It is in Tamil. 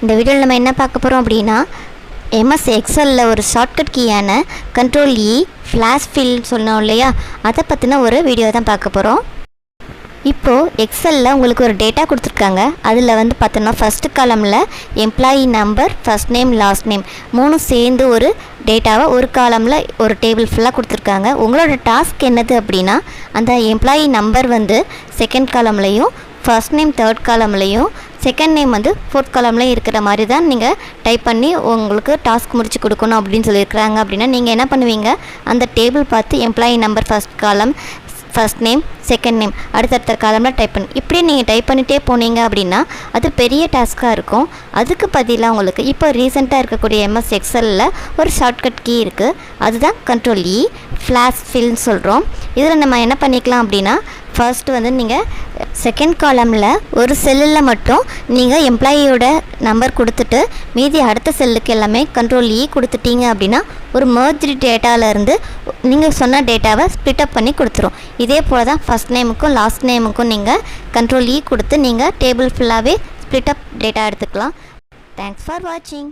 இந்த வீடியோவில் நம்ம என்ன பார்க்க போகிறோம் அப்படின்னா எம்எஸ் எக்ஸலில் ஒரு ஷார்ட்கட் கீயான ctrl+E ஃப்ளாஷ் ஃபில் சொன்னோம் இல்லையா, அதை பற்றின ஒரு வீடியோ தான் பார்க்க போகிறோம். இப்போது எக்ஸலில் உங்களுக்கு ஒரு டேட்டா கொடுத்துருக்காங்க. அதில் வந்து பார்த்தோன்னா ஃபஸ்ட்டு காலமில் employee number, first name, last name மூணும் சேர்ந்து ஒரு டேட்டாவை ஒரு காலமில் ஒரு டேபிள் ஃபுல்லாக கொடுத்துருக்காங்க. உங்களோட டாஸ்க் என்னது அப்படின்னா, அந்த எம்ப்ளாயி நம்பர் வந்து செகண்ட் காலம்லையும், ஃபர்ஸ்ட் நேம் தேர்ட் காலம்லையும், செகண்ட் நேம் வந்து ஃபோர்த் காலம்லையும் இருக்கிற மாதிரி தான் நீங்கள் டைப் பண்ணி உங்களுக்கு டாஸ்க் முடிச்சு கொடுக்கணும் அப்படின்னு சொல்லியிருக்கிறாங்க. அப்படின்னா நீங்கள் என்ன பண்ணுவீங்க, அந்த டேபிள் பார்த்து எம்ப்ளாயி நம்பர் ஃபஸ்ட் காலம், ஃபஸ்ட் நேம், செகண்ட் நேம் அடுத்தடுத்த காலமில் டைப் பண்ணி இப்படியே நீங்கள் டைப் பண்ணிகிட்டே போனீங்க அப்படின்னா அது பெரிய டாஸ்க்காக இருக்கும். அதுக்கு பதிலாக உங்களுக்கு இப்போ ரீசெண்டாக இருக்கக்கூடிய எம்எஸ் எக்ஸலில் ஒரு ஷார்ட்கட் கீ இருக்குது. அதுதான் ctrl+E ஃப்ளாஷ் ஃபில்னு சொல்கிறோம். இதில் நம்ம என்ன பண்ணிக்கலாம் அப்படின்னா, ஃபர்ஸ்ட் வந்து நீங்கள் செகண்ட் காலமில் ஒரு செல்லில் மட்டும் நீங்கள் எம்ப்ளாயியோட நம்பர் கொடுத்துட்டு மீதி அடுத்த செல்லுக்கு எல்லாமே ctrl+E கொடுத்துட்டீங்க அப்படின்னா ஒரு மர்ஜ்டு டேட்டாவிலேருந்து நீங்கள் சொன்ன டேட்டாவை ஸ்ப்ளிட் அப் பண்ணி கொடுத்துரும். இதே போல் தான் ஃபஸ்ட் நேமுக்கும் லாஸ்ட் நேமுக்கும் நீங்கள் ctrl+E கொடுத்து நீங்கள் டேபிள் ஃபுல்லாகவே ஸ்ப்ளிட் அப் டேட்டா எடுத்துக்கலாம். தேங்க்ஸ் ஃபார் வாட்சிங்.